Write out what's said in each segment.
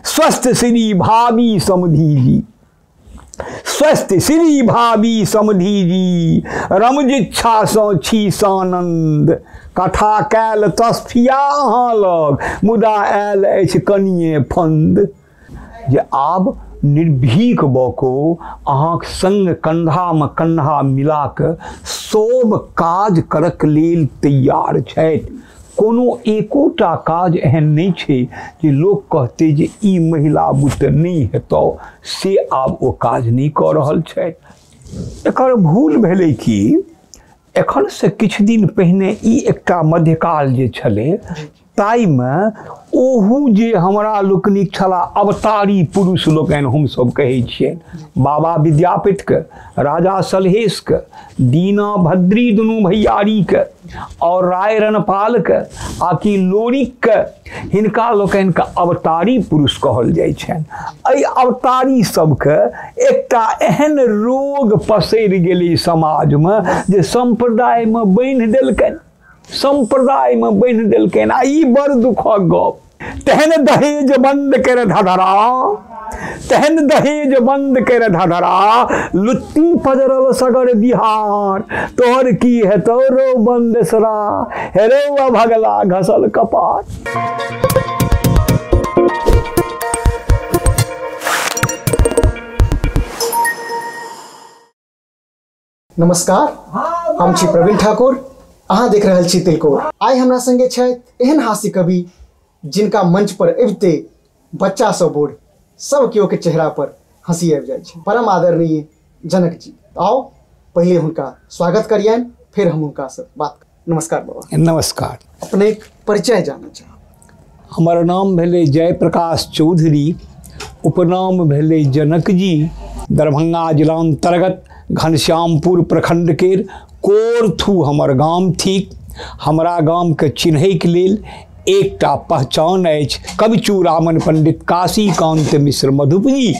स्वस्थ श्री भावी समधी जी, स्वस्थ श्री भावी समधी जी, रमजिच्छा सौ छी सानंद, कथा कैल तस्फिया अहाँ लग, मुदा आयल अछि कनिये फंद। जे आब निर्भीक बको अहाँक संग कंधा कंधा मिला कऽ सब काज करक लेल तैयार छथि। कोनो एकोटा काज एहन नहीं छै जे लोक कहते जे ई महिला बुते नहीं हेतौ, से आब ओ काज नहीं कऽ रहल छथि। एकर भूल भेलै कि एखन से किछु दिन पहिने ई एकटा मध्यकाल जे छलै ताइमे ओहू जे हमरा लोकनिक छला अवतारी पुरुष लोकनि हमसब कहै छियनि, बाबा विद्यापतिके, राजा सलहेशके, दीना भद्री दुनू भैयारीके और राय रणपालके आकि लोरिकके, हिनका लोकनिके अवतारी पुरुष कहल जाइ छनि। एहि अवतारी सबके एकटा एहन रोग पसरि गेलै समाजमे जे संप्रदायमे बान्हि देलकनि, संप्रदाय में बांधि देलकनि। आ ई बड़ दुखक गप। तेहन दहेज बंद कर धधरा, तेहन दहेज बंद कर धधरा, लुत्ती पजरल सगर बिहार, तोहर की हेतौ रो बंदेसरा, हेरौ भगला घसल कपार। नमस्कार, हम छी प्रवीण ठाकुर, अहाँ देख रहल छी तिलकोर। आइ हमरा संगे छथि एहन हास्य कवि जिनका मंच पर अबिते बच्चा से बूढ़ सब केओ के चेहरा पर हंसी आबि जाइ छै। परम आदरणीय जनक जी, आओ पहले हुनका स्वागत करियनि, फिर हम हुनका से बात। नमस्कार बाबा। नमस्कार। अपने परिचय जानना चाहब। हमर नाम भेलै जयप्रकाश चौधरी, उपनाम भेलै जनक जी। दरभंगा जिला अंतर्गत घनश्यामपुर प्रखंड के कोरथू हमर गाम थिक। हमरा गाम के चिन्हैके लेल एकटा पहचान अछि, कवि चूड़ामन पंडित काशीकांत मिश्र मधुपजी,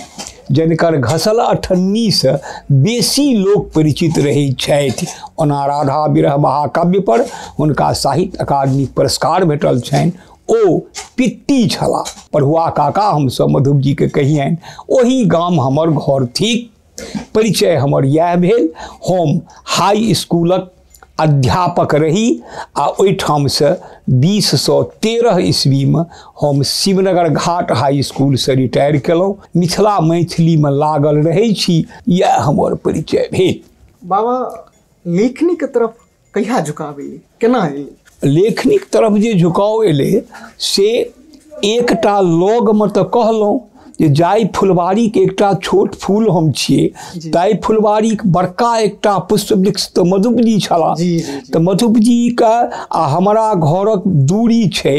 जिनकर घसल अठन्नी से बेसी लोक परिचित रहै छथि। ओना राधा विरह महाकाव्य पर हुनका साहित्य अकादमी पुरस्कार भेटल छनि। ओ पित्ती छला, पढ़ुआ काका हमसब मधुपजी के कहियनि। ओही गाम हमर घर थिक। परिचय हमर यह भेल। हम हाई स्कूलक अध्यापक रही आ ओहिठाम से 2013 ईस्वी में हम शिवनगर घाट हाई स्कूल से रिटायर केलहुँ। मिथिला मैथिली में लागल रहै छी। यह हमर परिचय भेल। बाबा, लेखनी के तरफ कहिया झुकाव एलै, केना एलै? लेखनी के तरफ जे झुकाव एलै से एकटा लग में तऽ कहलहुँ जे जाय फुलवारी के एकटा छोट फूल हम छियै, ताई फुलवारी के बड़का एकटा पुष्प वृक्ष तऽ मधुपजी छला। तऽ मधुपजी के आ हमरा घरक दूरी छै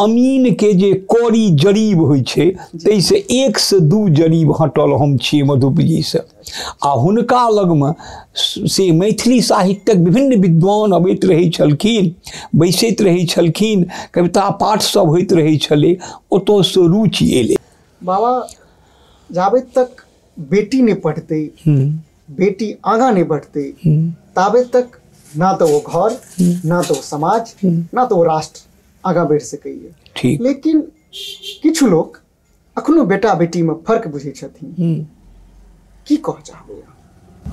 अमीन के जे कौड़ी जरीब होइ छै, तै से 1 से 2 जरीब हटल हम छियै मधुपजी से। आ हुनका लगमे से मैथिली साहित्यक विभिन्न विद्वान अबैत रहै छलखिन, बैसैत रहै छलखिन, कविता पाठ सब होइत रहै छलै। ओतऽ से रुचि एलै। बाबा, जाबे तक बेटी नहीं पढ़ते, बेटी आगा नहीं बढ़ते, ताबे तक ना तो वो घर, ना तो वो समाज, ना तो वो राष्ट्र आगा बढ़ सकैए। ठीक। लेकिन किछु लोग अखनो बेटा बेटी में फर्क बुझै छथिन। की कह चाहबै?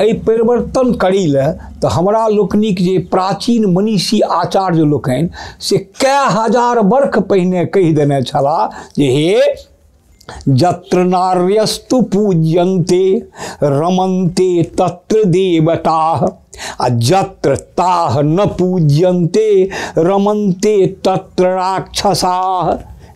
एहि परिवर्तन करै लए तऽ हमरा लोकनिक जे प्राचीन मनीषी आचार्य लोकनि से कए हजार वर्ष पहिने कहि देने छलाह जे हे जत्र नार्यस्तु पूज्यन्ते रमन्ते तत्र देवताः, आ जत्र ताः न पूज्यन्ते रमन्ते तत्र राक्षसाः।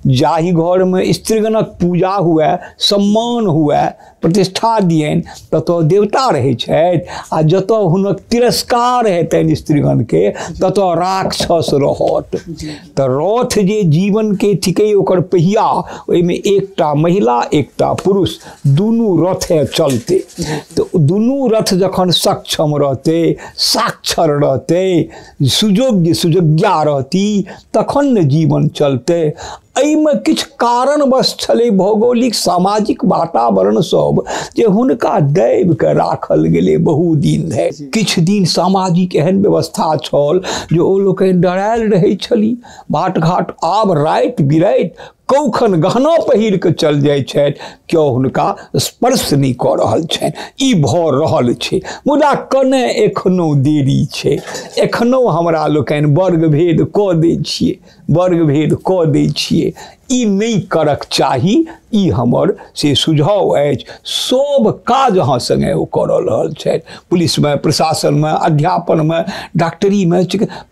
जाहि घर में स्त्रीगणक पूजा हुए, सम्मान हुए, प्रतिष्ठा दियनि, ततऽ देवता रहै छथि। आ जतऽ हुनक तिरस्कार हेतनि स्त्रीगण के, ततऽ राक्षस रहत। तऽ रथ जे जीवन के थिकै ओकर पहिया, ओहिमे एकटा महिला एकटा पुरुष दुनू रथे चलते। तऽ दुनू रथ जखन सक्षम रहते, साक्षर रहते, सुयोग्य सुयोग्या रहती, तखन न जीवन चलते। एहिमे किछु कारणवश छलै भौगोलिक सामाजिक वातावरण सब जे हुनका दाबि कऽ राखल गेलै बहुत दिन धरि। किछु दिन सामाजिक एहन व्यवस्था छल जे ओ लोकनि डरायल रहै छली। बाट घाट आब राति बिराति कौखन गहना पहिर के चल जाय छथि केओ हुनका स्पर्श नहीं कऽ रहल छनि। ई भऽ रहल छै, मुदा कने एखनो देरी छै। एखनो हमरा लोकनि वर्ग भेद कऽ दै छियै, वर्ग भेद कऽ दै छियै। ई नहीं करक चाही, ई हमर से सुझाव अछि। सब काज अहाँ संगे ओ कऽ रहल छथि, पुलिस में, प्रशासन में, अध्यापन में, डॉक्टरी में,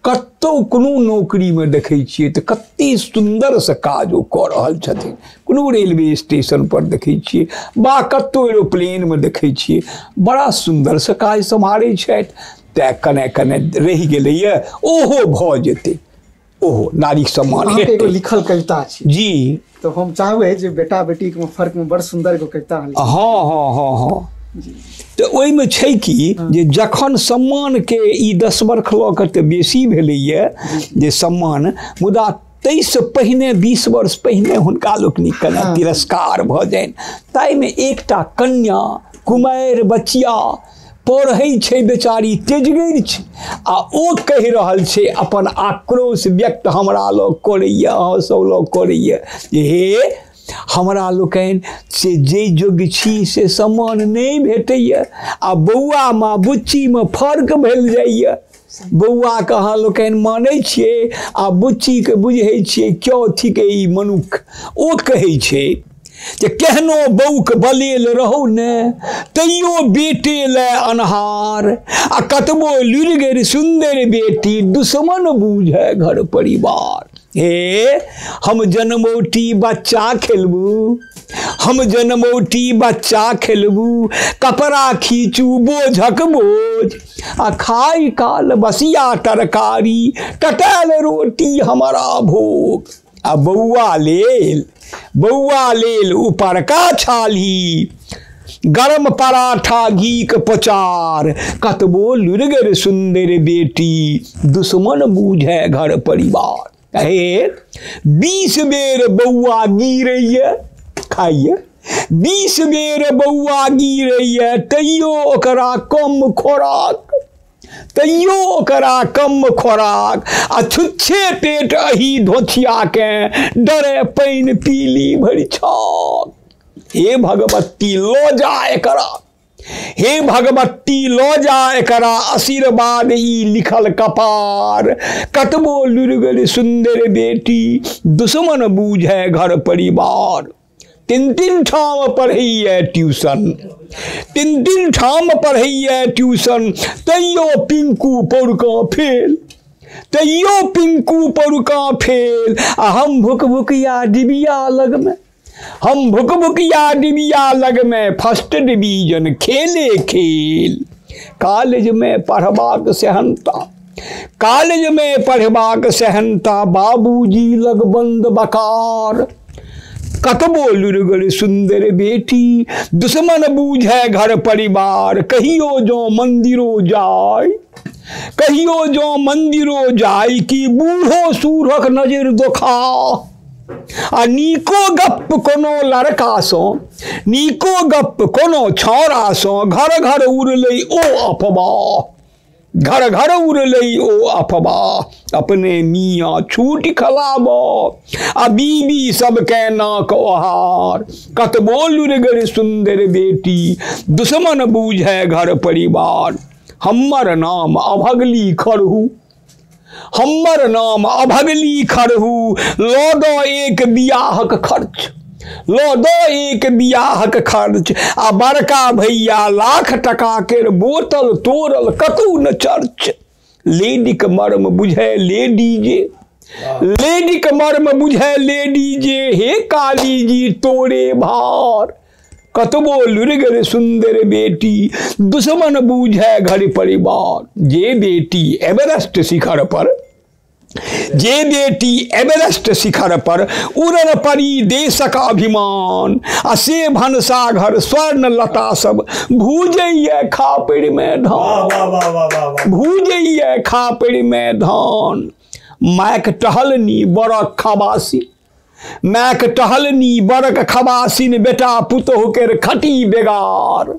कतौ कोनो नौकरी में देखै छियै तऽ कते सुंदर से काज ओ कऽ रहल छथिन। कोनो रेलवे स्टेशन पर देखै छियै, बा कतौ एरोप्लेन में देखै छियै, बड़ा सुंदर से काज सम्हारै छथि। तेँ कने कने रहि गेलैए, ओहो भऽ जेतै, ओहो नारी सम्मान अहाँके एगो लिखल कविता छै जी, तो हम चाहबै जे बेटा बेटी के फर्क में बड़ सुंदर एगो कविता है। हाँ हाँ हाँ हाँ तो ओहिमे छै कि जे जखन सम्मान के ई 10 वर्ष लऽ कऽ तऽ बेसी भेलैए जे सम्मान, मुदा ताहिसँ पहिने 20 वर्ष पहिने हुनका लोकनिक कने तिरस्कार भऽ जाइन। ताहिमे एकटा कन्या कुमारि बचिया पढ़ै छै, बेचारी तेजगर छै, आ ओ कहि रहल छै अपन आक्रोश व्यक्त हमरा लग करैए, अहाँ सब लग करैए जे हे हमरा लोकनि से जे योग्य छी से सम्मान नहीं भेटैए, आ बौआ माँ बुच्ची में फर्क भेल जाइए। बौआ के अहाँ लोकनि मानै छियै आ बुच्ची के बुझै छियै क्यों थिके ई मनुख। ओ कहै छै जे केहनो बौक बलेल रहौ ने तैयो बेटे ले अनहार, आ कतबो लुरिगर सुंदर बेटी दुश्मन बूझे घर परिवार। हे हम जनमौटी बच्चा खेलबू, हम जनमौटी बच्चा खेलबू, कपड़ा खींचू बोझक बोझ, आ खाई काल बसिया तरकारी, टटाल रोटी हमारा भोग। आ बौआ लेल उपरका छाली, गरम पराठा घी के पचार, कतबो लुरिगर सुंदर बेटी दुश्मन बूझे घर परिवार। कहे 20 बेर बौआ गिरैए खाइए, 20 बेर बौआ गिरैए तैयो ओकरा कम खोराक, तैयो ओकरा कम खोराक, आ छुच्छे पेट अही धोछिया के डरे पानि पीली भरि छाक। हे भगवती लो जा एकरा, हे भगवती लो जा एकरा आशीर्वाद ई लिखल कपार, कतबो लुरिगर सुंदर बेटी दुश्मन बूझे घर परिवार। 3 ठाम पढ़ैए ट्यूशन, 3 ठाम पढ़ैए ट्यूशन, तैयो पिंकू पौरका फेल, तैयो पिंकू पौरका फेल। आ हम भुक भुकिया डिबिया लग में, हम भुक भुकिया डिबिया लग में फर्स्ट डिवीजन खेले खेल। कॉलेज में पढ़बाक सेहनता, कॉलेज में पढ़बाक सेहनता, बाबूजी लग बंद बकार, कतबो लुरिगर सुंदर बेटी दुश्मन बूझे घर परिवार। कहियो जो मंदिरो जाय, कहियो जो मंदिरो जाय, कि बूढ़ो सूरक नजर दोखा, आ नीको गप कोनो लड़का सो, नीको गप कोनो छौरा सो, घर घर उड़लै ओ अफवाह, घर घर उड़लै ओ अफवाह। अपने मियाँ छूट खलाबो, आ बीबी सबके नाक ओहार, कतबो लुरिगर सुंदर बेटी दुश्मन बूझे घर परिवार। हमर नाम अभगली खरहू, हमर नाम अभगली खरहू, लो दो एक बियाहक खर्च, लो दो एक बियाहक खर्च, आ बड़का भैया लाख टका के बोतल तोड़ल कतौ न चर्च। लेडी के मर्म बुझे लेडी जे, लेडी के मर्म बुझे लेडी जे, हे काली जी तोरे भार, कतबो लुरिगर सुंदर बेटी दुश्मन बूझे घर परिवार। जे बेटी एवरेस्ट शिखर पर, जे बेटी एवरेस्ट शिखर पर उड़न परी देशक अभिमान, आ से भनसाघर स्वर्ण लता सब भूजैये खापड़ में धान, भूजैये खापड़ में धान। मैक टहलनी बड़क खबासी, मैक टहलनी बड़क खबासीन, बेटा पुतोह के खटी बेगार,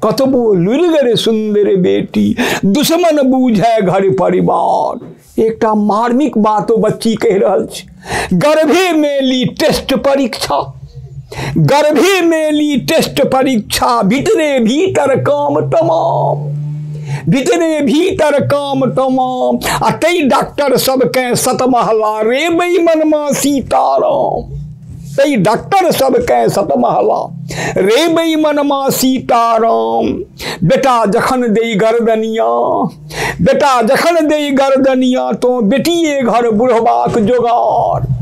कतबो लुरिगर सुंदर बेटी दुश्मन बूझे घर परिवार। एक मार्मिक बातो बच्ची कह रहल छै। गर्भे में ली टेस्ट परीक्षा, गर्भे में ली टेस्ट परीक्षा, भीतरे भीतर काम तमाम, भीतरे भीतर काम तमाम। आ तई डॉक्टर सबके सतमहला रे बेईमनमा सीताराम, तई डॉक्टर सबके सतमहला रे बेईमनमा सीताराम। बेटा जखन दे गर्दनिया, बेटा जखन दे गर्दनिया तो बेटिए घर बुढ़बाक जोगार।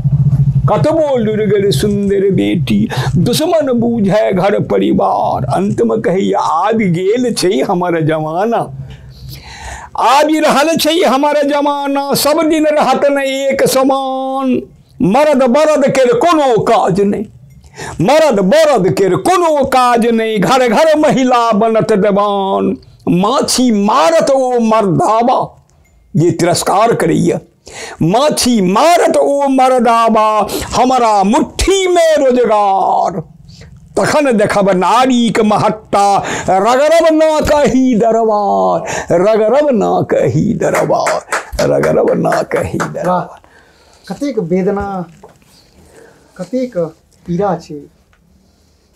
कतबो लुरिगर सुंदर बेटी दुश्मन बूझे घर परिवार। अंत में कहिए आबि गेल छै हमर जमाना, आबि रहल छै हमर जमाना। सब दिन रहत न एक समान, मर्द बरद केर कोनो काज नहीं, मर्द बरद केर कोनो काज नहीं। घर घर महिला बनत देवान, माछी मारत ओ मर्दावा। ये तिरस्कार करैया, माछी मारत ओ मर्दावा, हमारा मुट्ठी में रोजगार। तखन देखब नारीक महत्ता, रगरब ना कही दरबार, रगरब ना कही दरबार, रगरब ना कही दरबार। कतेक वेदना, कतेक पीड़ा छै,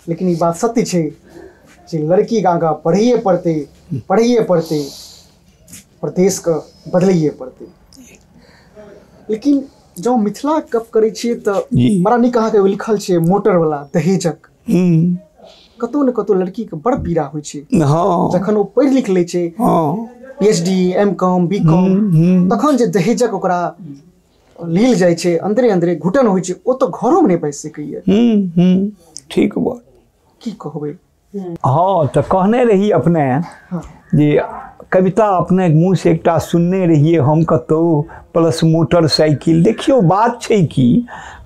लेकिन ई बात सत्य छै जे लड़की के आगाँ बढ़िए पड़ते, पढ़िए पड़ते, प्रदेश के बदलिए पड़ते। लेकिन जो मिथिला गप करै छियै तऽ बड़ा नीक अहाँके लिखल छै मोटर वाला दहेजक। कतौ न कतौ लड़की के बड़ पीड़ा होइ छै। जखन ओ पढ़ि लिख लै छै, PhD M.Com B.Com, तखन जे दहेजक ओकरा लेल जाइ छै, अंदरे अंदरे घुटन होइ छै, ओ तो घरों में नहीं बैस सकैए। ठीक बात की कहबै। हाँ तो कहने रही अपने जे कविता अपने मुँह से एकटा सुनने रहिए हम कतौ प्लस मोटरसाइकिल। देखियो बात छै कि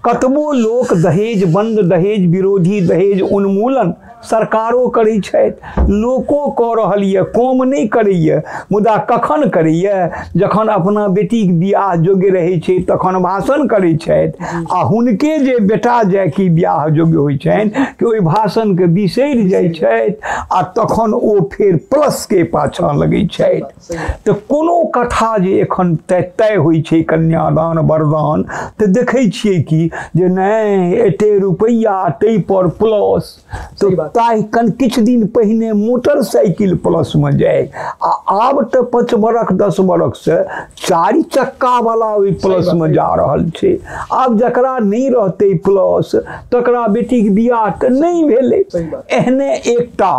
कतबो लोक दहेज बंद, दहेज विरोधी, दहेज उन्मूलन सरकारो करै छथि, लोको कऽ रहल यऽ, कम नहीं करैए। मुदा कखन करैए जखन अपना बेटीक बियाह योग्य रहै छै तखन भाषण करै छथि, आ हुनके जे बेटा जाय कि बियाह योग्य होइ छनि कि ओहि भाषणके बिसरि जाइ छथि, आ तखन ओ फेर प्लस के पाछाँ लगै छथि। तऽ कोनो कथा जे एखन तय होइ छै कन्यादान वरदान, तऽ देखै छियै कि जे नहीं एते रुपैया तै पर प्लस। तो ताहि कन किछ दिन पहिने मोटरसाइकिल प्लस में जाए, आब तो 5 बरख 10 बरख से 4 चक्का वाला ओहि प्लस में जा रहल छै। आब जकरा नहीं रहते प्लस तकरा बेटी के बियाह तो नहीं भेले। एहने एकटा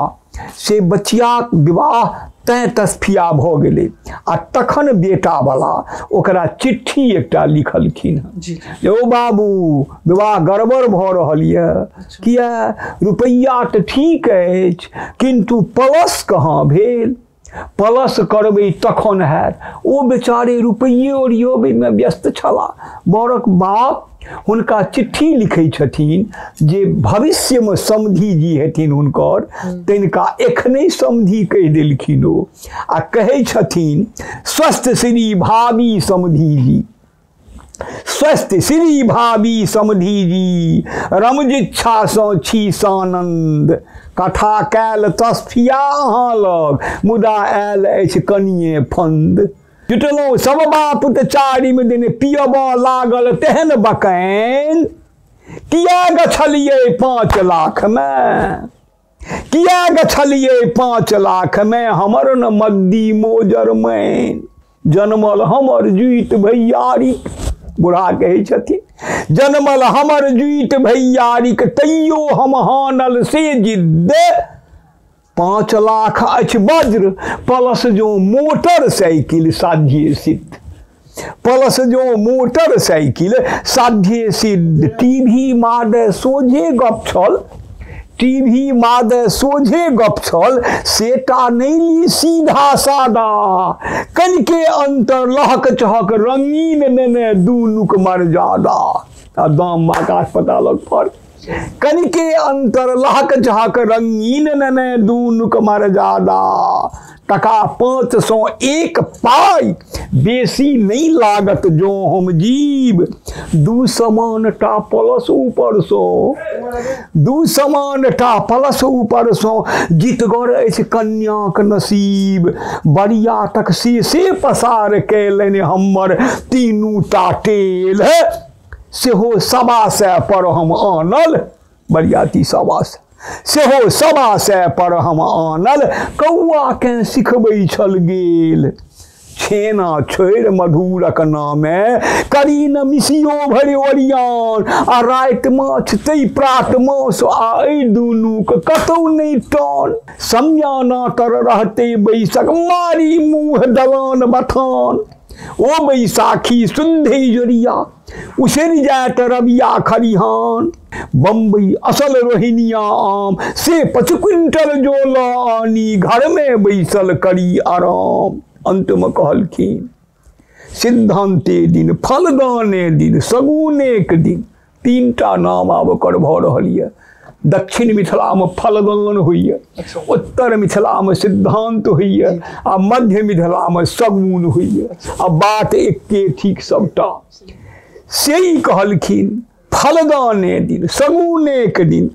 से बचियाक विवाह तैं तस्फिया भ गेलै, आ तखन बेटा वाला ओकरा चिट्ठी एकटा लिखलखिन जे ओ बाबू विवाह गड़बड़ भ रहल यऽ, किया रुपैया तऽ ठीक अछि किंतु प्लस कहाँ भेल, प्लस करबै तखन हैत। ओ बेचारे रुपये ओरियबै में व्यस्त छलाह। बरक बाप हुनका चिट्ठी लिखै छथिन जे भविष्य में समधी जी हेथिन हुनकर, तिनका एखने समधी कहि देलखिन ओ, आ कहै छथिन स्वस्थ श्री भावी समधी जी, स्वस्थ श्री भावी समधी जी, रमजिच्छा सँ छी सानंद। कथा कैल तस्फिया अहाँ लग, मुदा आयल अछि कनिये फंद। जुटलहुँ सब बाप तऽ चारिम दिन, पियबऽ लागल तेहन बकैन, किया गछलियै 5 लाख में, किया गछलियै 5 लाख में, हमर न मद्दी मोजर मैन। जनमल हमर जुइत भैयारिक, बुढ़ा कहै छथिन, जनमल हमर जुइत भैयारिक, तैयो हम हानल से जिद्द। 5 लाख अछि वज्र, प्लस जो मोटरसाइकिल साध्य सिद्ध, प्लस जो मोटरसाइकिल साध्य सिद्ध। टीवी मादे सोझे गप छल, टीवी मादे सोझे गप छल, सेटा नहीं ली सीधा सादा। कनिके अंतर लहक चहक रंगीन नेने दूनुक मर्यादा। आ दाम आकाश पतालक फर्क। कनिके अंतर लहक झहक रंगीन नने दूनुक मर्यादा। टका 501 पाई बेसी नहीं लागत जो हम जीव। दू समान टा प्लस ऊपर सो, दू समान टा प्लस ऊपर सो जितगर अछि कन्याक नसीब। बरिया तक से पसार कैलनि हमर तीनू टा टेल। सेहो 1.25 पर हम आनल, बरियाती 1.25 सेहो 1.25 पर हम आनल। कौआ केँ सिखबै छल गेल, छेना छोड़ि मधुरक नामे करी न मिसियो भरि ओरियान। आ राति माछ तै प्रात मास आ एहि दुनूक कतौ नहि टान। समयाना तर रहते बैसक मारी मुँह दलान बथान। ओ बैसाखी सुंधे जोरिया उछरि जायत रबिया खरिहान। बम्बई असल रोहिनिया आम से 5 क्विंटल जो लानी। घर में बैसल करी आराम। अंत में कहलखिन सिद्धांते दिन, फलदाने दिन, सगुने के दिन। 3टा नाम आब ओकर भऽ रहल यऽ। दक्षिण मिथिला में फलदान होइए, उत्तर मिथिला में सिद्धांत होइए, आ मध्य मिथिला में सगुन होइए। आ बात एके ठीक सबटा। से ही कहलखिन फलदाने दिन, सगुने के दिन,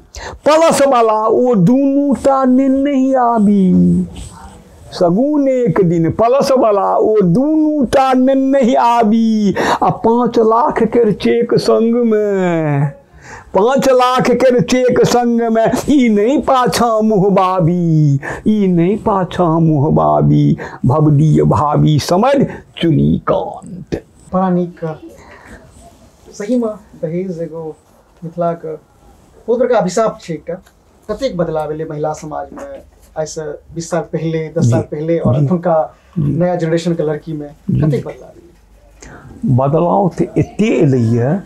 पलस वाला ओ दुनू टा नहीं आबी। सगुने के दिन पलस वाला ओ दुनू टा नहीं आबी। आ 5 लाख के चेक संग में, 5 लाख के चेक संग में ई नहीं पाछा मुहबाबी, ई नहीं पाछा मुहबाबी। भवदीय भाभी समझ चुनी कांत। बड़ा नीक। सही में दहेज एगो मिथिला के बहुत बड़का अभिशाप छै। एकटा कतेक बदलाव एलै महिला समाज में ऐसे 20 साल पहले, 10 साल पहले, और अखुनका नया जनरेशन के लड़की में कतेक बदलाव एलै? बदलाव तो एते एलैए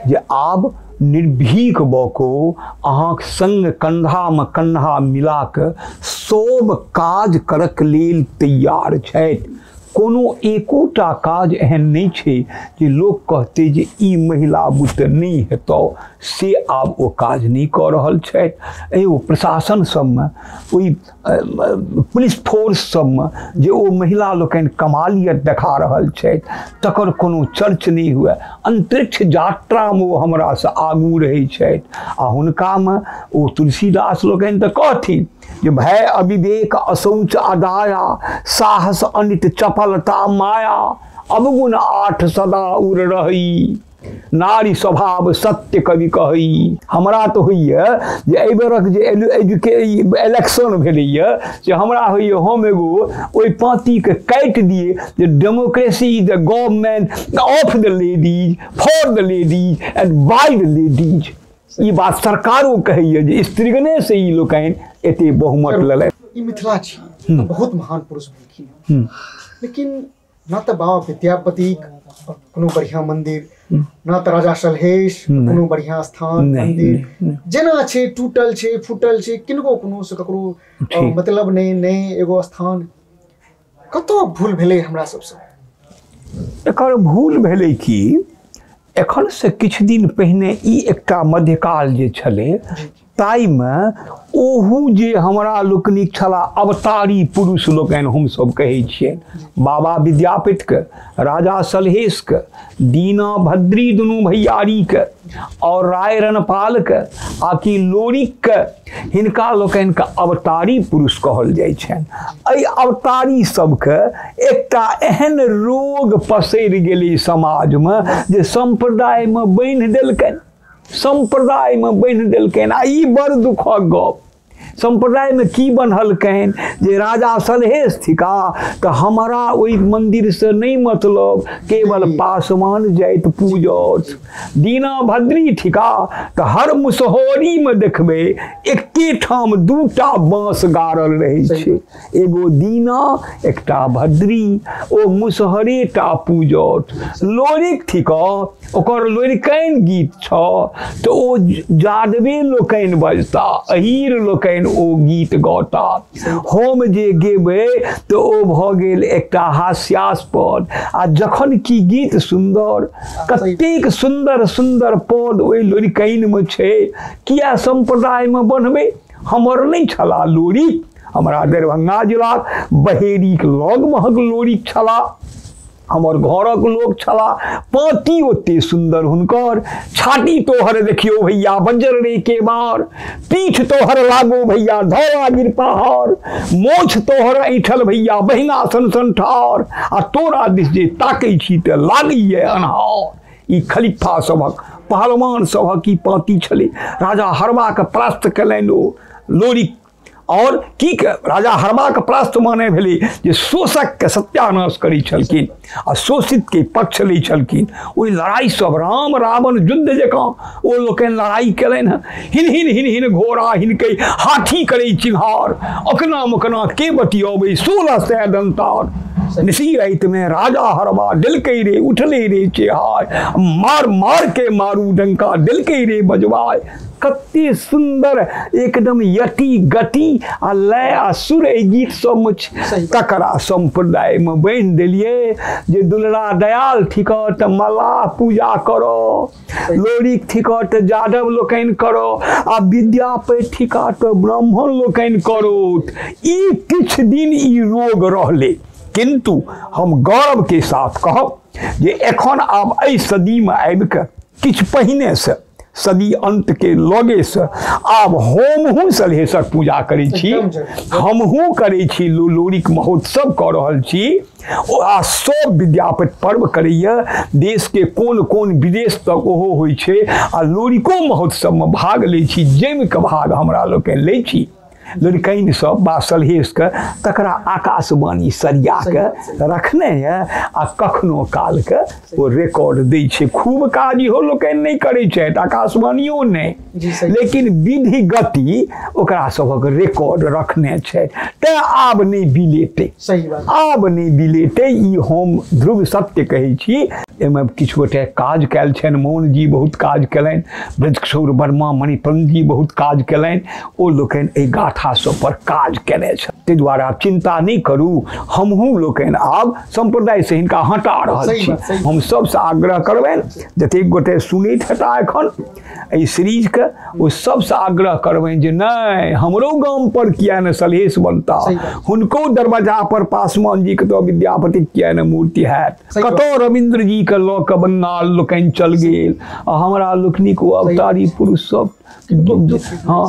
जे आब निर्भीक बको अहाँक संग कंधा में कंधा मिला के सब काज करक लेल तैयार छथि। कोनो एकोटा काज एहन नहीं छै जे लोक कहते जे ई महिला बुते नहीं हेतौ, से आब ओ काज नहीं कऽ रहल छथि। एगो प्रशासन सबमे, ओहि पुलिस फोर्स सबमे जे ओ महिला लोकनि कमालियत देखा रहल छथि, तकर कोनो चर्च नहीं हुए। अंतरिक्ष यात्रामे ओ हमरासँ आगू रहै छथि। आ हुनकामे ओ तुलसीदास लोकनि तऽ कहथिन जे भय अविवेक असौच अदाया, साहस अनित चपलता माया, अवगुण 8 सदा उड़ रही, नारी स्वभाव सत्य कवि कही। हमरा तो होइए जे एहि बेरक जे इलेक्शन भेलैए से हमरा होइए हम एगो ओहि पाँतीके काटि दिए जे democracy is the government of the ladies, for the ladies and by the ladies. ई बात सरकारो कहैए जे स्त्रीगणे से ई लोकनि एते बहुमत लेलथि। ई मिथिला छी, बहुत महान पुरुष भेलखिन, लेकिन ना तऽ बाबा विद्यापति कोनो बढ़िया मंदिर, ना तऽ राजा सलहेश कोनो बढ़िया स्थान मंदिर। जेना छै टूटल छै, फूटल छै, किनको कोनो से ककरो मतलब नहीं एगो स्थान। कतौ भूल भेलै हमरा सबसँ? एकर भूल भेलै कि एखन से किछु दिन पहिने ई एकटा मध्यकाल जे छलै ताइमे ओहू जे हमरा लोकनिक छला अवतारी पुरुष लोकनि हमसब कहै छियनि, बाबा विद्यापतिके, राजा सलहेशके, दीना भद्री दुनू भैयारीके और राय रणपालके आ कि लोरिकके, हिनका लोकनिके अवतारी पुरुष कहल जाइ छनि। एहि अवतारी सबके एकटा एहन रोग पसरि गेलै समाजमे जे संप्रदायमे बान्हि देलकनि, संप्रदाय में बांधि देलकनि। आ ई बड़ दुखक गप। संप्रदाय में की बन्हलकनि जे राजा सलहेश थिका तऽ हमरा ओहि मंदिर से नहीं मतलब, केवल पासवान जाइत पूजत। दीना भद्री थिका तऽ हर मुसहरी में देखबै एके ठाम 2टा बाँस गाड़ल रहै छै, एगो दीना एकटा भद्री, ओ मुसहरे टा पूजत। लोरिक थिका ओकर लोरिकनि गीत छ तऽ ओ जादवे लोकनि बजता, अहीर लोकनि लोकनि ओ गीत गौता। हम जे गेबै तऽ ओ भऽ गेल एकटा हास्यास्पद। आ जखन कि गीत सुन्दर, कतेक सुन्दर सुन्दर पद ओहि लोरिकनिमे छै। किया सम्प्रदायमे बनबै? हमर नहि छला लोरी, हमरा दरभंगा जिलाक बहेरीक लग महक लोरी छला, हमर घरक लोक छला। पाँति ओते सुन्दर हुनकर, छाती तोहर देखियो भैया बज्र रे के मार, पीठ तोहर लागो भैया धौरा गिर पहाड़, मोछ तोहर ऐठल भैया बहिना सन सन ठार, आ तोरा दिस जे ताकै छी तऽ लागैए अन्हार। ई खलीफा सभक, पहलवान सभक ई पाँति छलै। राजा हरबाके परास्त कयलनि ओ लोरी। और की राजा हरबाके परास्त माने भेलै जे शोषकके सत्यानाश करै छलखिन आ शोषितके पक्ष लै छलखिन। ओहि लड़ाई सब राम रावण युद्ध जकाँ ओ लोकनि लड़ाई कयलनि हँ। हिन हिन हिन हिन घोड़ा हिनकै हाथी करै चिन्हार, अकना मकना के बतियबै 1600 दंतार। निसी रातिमे राजा हरबा दिलकै रे उठले रे चेहाय, मार मार के मारू डंका दिलकै रे बजवाय। कते सुंदर एकदम यति गति आ लय आ सुर एहि गीत सबमे छै। तकरा संप्रदायमे बान्हि देलियै जे दुलरा दयाल थिकऽ तऽ मल्लाह पूजा करो, लोरिक थिकऽ तऽ जादव लोकनि करो, आ विद्यापति थिका तऽ ब्राह्मण लोकनि करो। ई किछु दिन ई रोग रहलै, किंतु हम गौरव के साथ कहब जे एखन आब एहि सदीमे आबि कऽ किछु पहिने से सदी अंत के लगे से आब हमहूँ सलहेशक पूजा करै छी, हमहूँ करै छी, लोरिक महोत्सव कऽ रहल छी। आ सब विद्यापति पर्व करैए, देश के कोन कोन विदेश तक ओहो होइ छै। आ लोरिको महोत्सवमे भाग लै छी, जमि कऽ भाग हमरा लोकनि लै छी। लड़कनि सब बा सलहेशके तकरा आकाशवाणी सरिया के रखने यऽ, आ कखनो कालके ओ रिकॉर्ड दै छै। खूब काज इहो लोकनि नहि करै छथि, आकाशवाणियो नहि, लेकिन विधि गति ओकरा सभक रिकॉर्ड रखने छथि। तेँ आब नहि बिलेतै, आब नहि बिलेतै। ई हम ध्रुव सत्य कहै छी। एहिमे किछु गोटे काज कयल छनि, मोहन जी बहुत काज कयलनि, ब्रजकिशोर वर्मा मणिपन जी बहुत काज कयलनि। ओ लोकनि एहि गाथा सब पर काज केने छथि। ताहि दुआरे आब चिंता नहीं करू, हमहूँ लोकनि आब संप्रदाय से हिनका हटा रहल छी। हम सबसे आग्रह करबनि, जतेक गोटे सुनैत हेता एखन एहि सीरीज के, ओ सबसे आग्रह करबनि जे नहीं हमरो गाम पर किया न सलहेश बनता, हुनको दरवाजा पर पासवान जी के तो विद्यापति किया न मूर्ति हैत, कतौ रविंद्र जी के लऽ कऽ बंगाल लोकनि चल गेल, आ हमरा लोकनिक ओ अवतारी पुरुष सब हाँ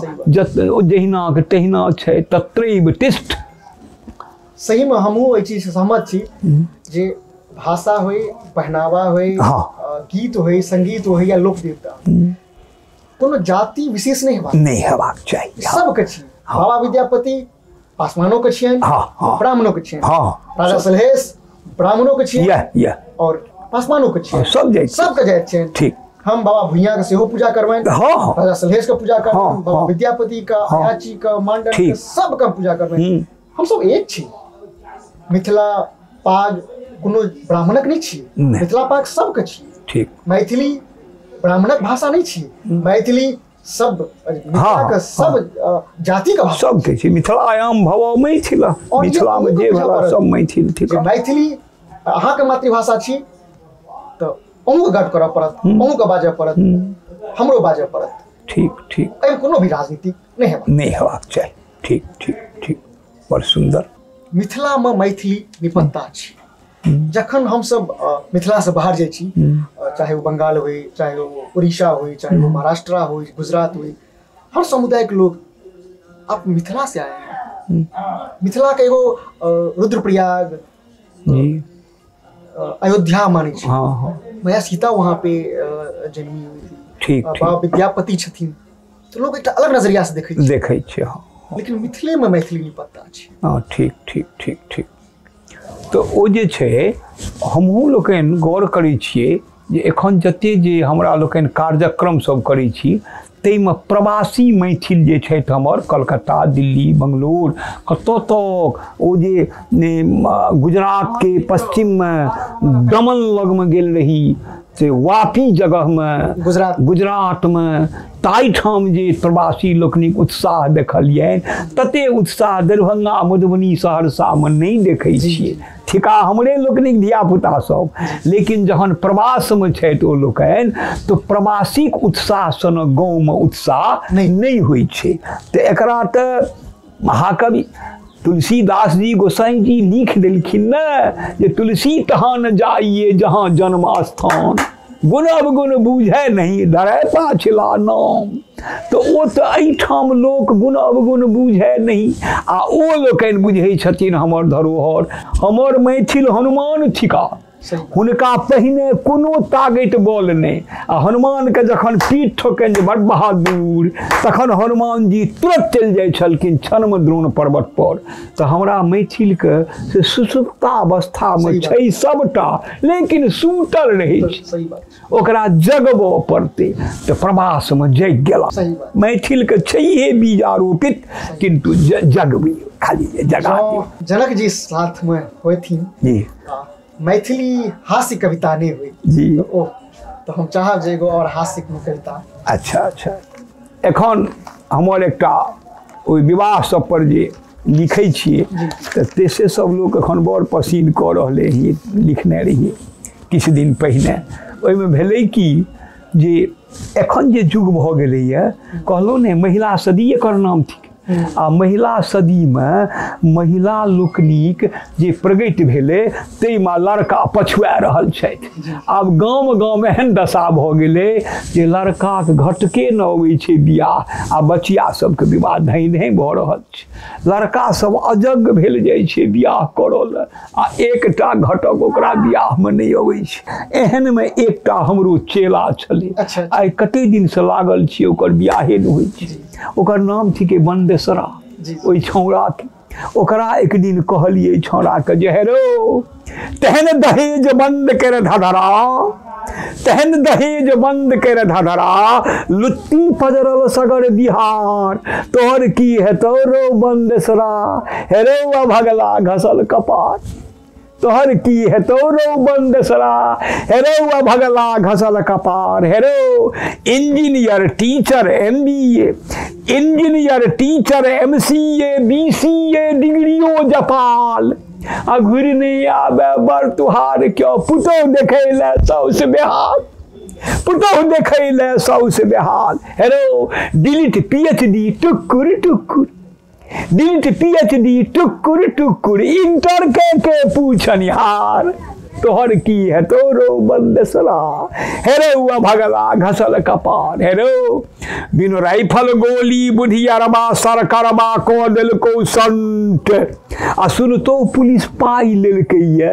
जहिना के तहिना छै, तत्रैव तिष्ठ। सही में हमहूँ एहि चीज से सहमत छी जे भाषा होय, पहनावा होय, गीत होय, संगीत होय या लोक देवता, कोनो जाति विशेष नहीं हेबाक चाही। सबके छी। बाबा विद्यापति पासवानों के छियनि, ब्राह्मणों के छियनि, राजा सलहेश ब्राह्मणों के छियनि और पासवानों के छियनि, सबके जाइत छियनि। ठीक। हम बाबा भुइयाँ के सेहो पूजा करबनि, राजा सलहेश के पूजा करबनि, बाबा विद्यापति का, अयाची का, मांडन के, सबके पूजा करबनि। हम सब एक छी। मिथिला पाग कोनो ब्राह्मणक नहीं छी, मिथिला पाग सबके छी। ठीक। मैथिली ब्राह्मणक भाषा नहीं छी, मैथिली सब मिथिला के सब जाति का भाषा सब छी। मिथिलायाम भव मैथिल, मिथिला में जे भला सब मैथिल। ठीक। मैथिली अहाँ के मातृभाषा छी तो अहूँ गट करऽ पड़त, अहूँ के बाजऽ पड़त, हमरो बाजऽ पड़त। ठीक ठीक। एहिमे कोनो भी राजनीति नहीं हेबाक चाही। ठीक ठीक ठीक। बड़ सुंदर। मिथिला में मैथिली निपन्नता छी। जखन हम सब मिथिला से बाहर जाइ छी, चाहे वो बंगाल हो, चाहे वो उड़ीसा हो, चाहे वो महाराष्ट्र हो, गुजरात हो, हर समुदाय के लोग आप मिथिला से आए हैं। मिथिला के एगो रुद्रप्रयाग, अयोध्या माने छी। मैया सीता वहाँ पे जन्मी हुई थी। ठीक। बाबा विद्यापति छथिन, तो लोग एक अलग नजरिया से देखे छै। लेकिन मिथिले में मैथिली निपन्नता छै। ठीक ठीक ठीक ठीक। तो ओ जे छै हमहूँ लोकनि गौर करै छियै जे एखन जते जे हमरा लोकनि कार्यक्रम सब करै छी, ताहिमे प्रवासी मैथिल जे छथि हमर, कलकत्ता, दिल्ली, बंगलोर, कतऽ तक ओ जे गुजरात के पश्चिम में दमन लग में गेल रही, से वापी जगह में गुजरात में ताई ठाम जे प्रवासी लोकनिक उत्साह देखलियनि तते उत्साह दरभंगा मधुबनी सहरसा में नहीं देखै छियै। ठिका हमरे लोकनिक धियापुता सब, लेकिन जहन प्रवास में छथि ओ लोकनि तो प्रवासीक उत्साह सन गाँव में उत्साह नहीं होइ छै। तो एकरा तऽ महाकवि तुलसीदास जी गोसाई जी लिख देलखिन न जे तुलसी तहाँ न जाइए जहाँ जन्म स्थान, गुण अवगुण बूझे नहीं डरै पाछिला नाम। तो ओ तो एहिठाम लोक गुण अवगुण बूझे नहीं आ ओ लोकनि बुझै छथिन हमर धरोहर हमर मैथिल हनुमान थिका। हुनका पहिने कोनो तागत बल नहीं आ हनुमान के जखन पीठ ठोकनि जे बड़ बहादुर तखन हनुमान जी तुरंत चलि जाइ छलखिन क्षण में द्रोण पर्वत पर। तो हमरा मैथिल के से सुसुप्तावस्था में छै सबटा लेकिन सुतल रहै छै, ओकरा जगबो पड़ते तो प्रवास में जग गेला। मैथिल के छैहे बीज आरोपित किंतु जगबी खाली जगा। जनक जी साथ में होथिन जी मैथिली हास्य कविता नहीं हुई जी, तो हम चाहब जे एगो और हास्य कविता। अच्छा अच्छा, एखन हमर एकटा ओहि विवाह सब पर जे लिखै छियै तऽ तेसे सब लोग एखन बड़ पसिन कऽ रहले रहियै, लिखने रहियै किछु दिन पहिने। ओहिमे भेलै कि जे एखन जे युग भऽ गेलैए कहलहुँ ने महिला सदी एकर नाम थिक आ महिला सदी में महिला लोकनिक जे प्रगति भेलै ताहिमे लड़का पछुआ रहल छथि। आब गाम गाम एहन दशा भऽ गेलै जे लड़काके घटके न अबै छै बियाह आ बचिया सबके विवाह धाँइ धाँइ भऽ रहल छै। लड़का सब अजग भेल जाइ छै बियाह करऽ लए आ एकटा घटक ओकरा बियाहमे नहि अबै छै। एहनमे एकटा हमरो चेला छलै, आइ कते दिन से लागल छी ओकर बियाहे नहि होइ छै। ओकर नाम थिके बन्देसरा। ओहि छौड़ा के ओकरा एक दिन कहलिए छौड़ा के जे हेरो तेहन दहेज बंद कर धधरा, तेहन दहेज बंद कर धधरा, लुत्ती पजरल सगर बिहार, तोहर की हेतौ रो बन्देसरा, हेरो भगला घसल कपार, तोहर की हेतौ रो बन्देसरा, हेरो भगला घसल कपार। हेरो engineer teacher MBA, engineer teacher MCA BCA डिग्रियो जपाल, आ घुरि नहीं आबे बड़ तुहार क्यों, पुतौ देखै ले सौस बेहाल, पुतौ देखै ले सौस बेहाल। हेरो डिलीट PhD टुकुर टुकुर, डिलीट PhD टुकुर टुकुर, इंटर के पूछनिहार, तोहर की है तोरो बन्देसरा, हेरो भगला घसल कपार। हेरो बिनु राइफल गोली बुढ़ियरबा सरकरबा कऽ देलकौ संट, आ सुनतो पुलिस पाइ लेलकैए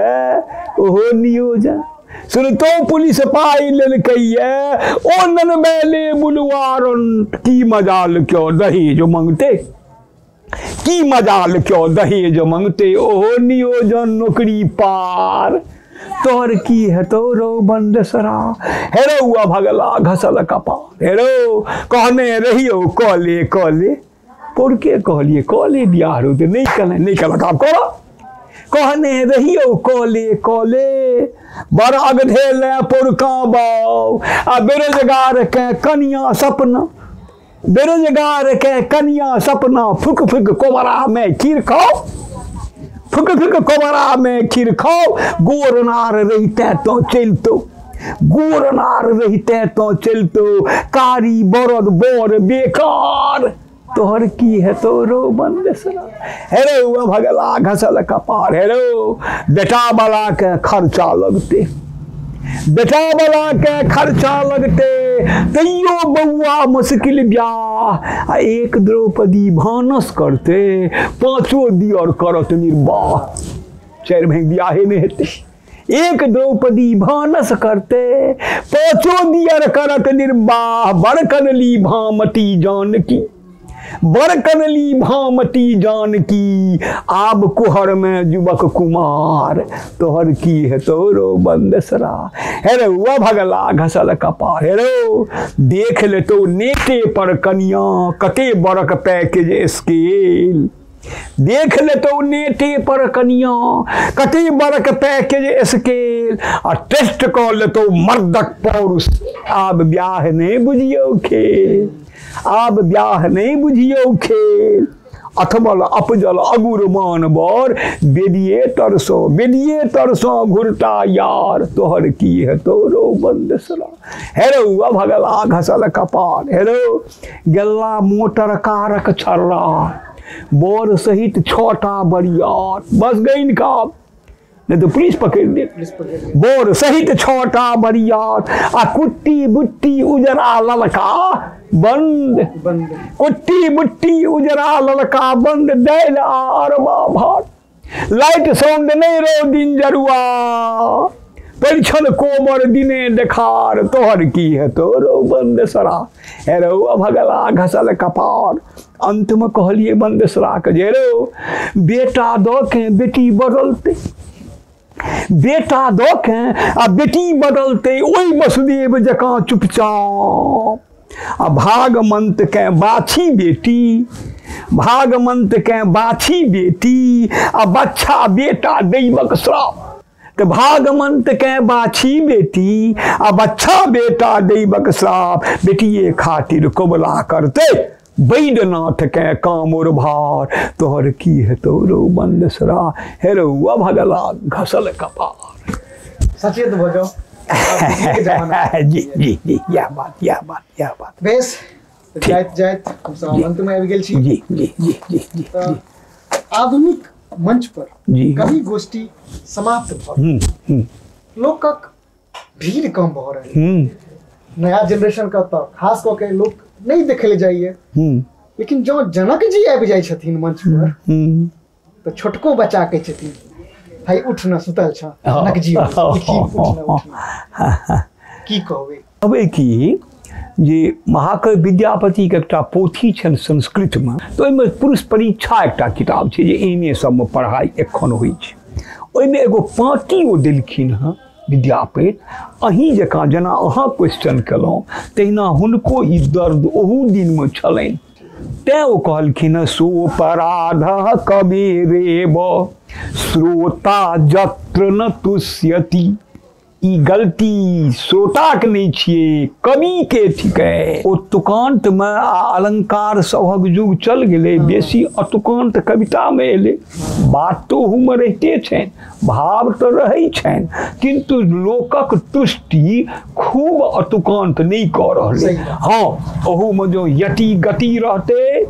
ओहो नियोजन, सुनतो पुलिस पाइ लेलकैए ओ ननबैले बुलवारन। की मजाल क्यों दहेज मंगते, की मजाल क्यों दहेज मंगते, ओहो नियोजन नौकरी पार, तोहर की है तोरो बन्देसरा, हेरो भगला घसल कपार। हेरो कहने रहियो कले कले, पोर के कहलिए कले बियाह होते नहीं कल काम करो, कहने रहियो कले कले, बड़ अगधेले पोरका बाऊ, आ बेरोजगार के कनिया सपना, बेरोजगार के कनिया सपना, फुक फुक कोबरा में खीर खाओ, फुक फुक कोबरा में खीर खाओ, गोरनार रहते तो चलतो, गोरनार रहते तो चलतो, कारी बरद बोर बेकार, तोहर की है तोरो बन्देसरा, हेरो भगला घसल कपार। हेरो बेटा वाला के खर्चा लगते, बेटा वाला के खर्चा लगते, तैयो बउआ मुश्किल ब्याह, आ एक द्रौपदी भानस करते, पाँचो दियर करत निर्वाह, 4 भाई ब्याहे में हेते। एक द्रौपदी भानस करते, पाँचो दियर करत निर्वाह, बड़ कनली भामती जानकी, बड़ कनली भामती जानकी, आब कुहर में युवक कुमार, तोहर की है तोरो बन्देसरा, हेरो भगला घसल कपार। हेरो देख ले तो नेटे पर कनिया, कते बड़क पैकेज स्केल, देख ले तो नेटे पर कनिया कति बरक पैकेज स्केल आ टेस्ट कर ले तो मर्दक पौरुष आब ब्याह नहीं बुझियो खेल आब ब्याह नहीं बुझियो खेल अथबल अपजल अगुर मान बर बेदिए तरसो घुरता यार तोहर की है तोरो बंदसरा हेरो भगला घसल कपाल हेरो गल्ला मोटर कारक छर्रा बोर सहित छोटा बरियार बस गई इनका नहीं तो पुलिस पकड़ दे बोर सहित छोटा बरियार आ कुट्टी बुट्टी उजरा ललका बंद कुट्टी बुट्टी उजरा ललका बंद दैल अरबा भाट लाइट साउंड नहीं रो दिन जरुआ परिछन कोमर दिने देखार तोहर की है तोरो बंद सरा हेरो भगला घसल कपार अंत में कहलिए बंद सरा के जेरो बेटा दो के बेटी बदलते बेटा दो के आ बेटी बदलते ओई वसुदेव जकाँ चुपचाप आ भागमंत के बाछी बेटी भागमंत के बाछी बेटी आ बच्चा बेटा दैवक श्राप तो भागमंत के बाछी बेटी आ बच्चा बेटा दैवक श्राप बेटिए खातिर कोबला करते बैद्यनाथ के कामोर भार तोहर की है तोरो बंदसरा हेरो भगला घसल कपार सचेत भजो जी यह बात बेस जायत हम सब अंत में आबि गेल छी जी आधुनिक मंच पर जी कवि गोष्ठी समाप्त भ लोकक भीड़ कम भ रहल नया जनरेशन का तो खास कऽ के लोक नहीं देखे ले जाइए लेकिन जो जनक जी आबि जाइ छथिन मंच पर तो छोटको बच्चा के छथिन भाई उठ न सुतल छ जनक जी की कहबे कहबे की जे महाकवि विद्यापति के एकटा पोथी छनि संस्कृत में तो ओहिमे पुरुष परीक्षा एकटा किताब छै जे एमे सब में पढ़ाई एखन होइ छै ओहिमे एगो पाँती ओ देलखिन हँ विद्यापति अहीं जकाँ जेना अहाँ क्वेश्चन केलहुँ तहिना हुनको ई दर्द ओहू दिन में छलनि तैँ ओ कहलखिन सो पराध कवि रेब श्रोता जत्र न तुष्यति ई गलती श्रोताक नहीं छिए कवि के थिकै ओ तुकांत में अलंकार सभक युग चल गेलै बेसी अतुकांत कविता में एलै बात तो ओहू में रहिते छनि भाव तो रहै छनि किंतु लोकक तुष्टि खूब अतुकांत नहीं कऽ रहलै हाँ ओहू में जो यति गति रहते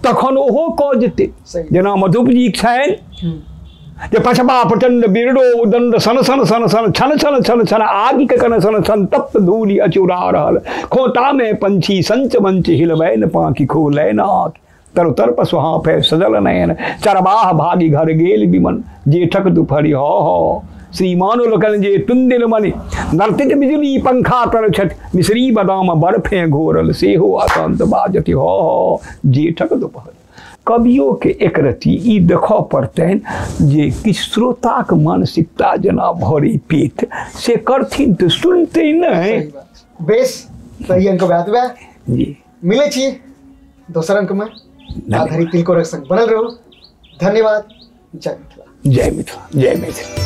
तखन ओहो कऽ जेतै जेना मधुप जी छनि जे पछबा प्रचंड बिरडो दंड सन सन सन सन छन छन छन छन आगि के कन सन सन तप्त धूलि अचुरा रहल खोता में पंछी संच मंच हिलबै न पाखी खोलै न आँख तरुतर पशु हाँफे सजल नयन चरवाह भागी घर गेल विमन जेठक दुपहरी हो श्रीमानो लोकन जे तुंदिल मणि नर्तित बिजली पंखा तर छठ मिश्री बादाम बर्फे घोरल सेहो अतंत बाजति हो जेठक दुपहरी कवियों के एक रति ई देखऽ पड़तनि जे किछु श्रोताक मानसिकता जेना भरी पेट से करथिन तो सुनते नहीं बेस सही अंक बात बा जी मिले छी दोसर अंक में आधारित तिलकोरक संग बनल रहो धन्यवाद जय मिथिला जय मिथिला जय मिथिला।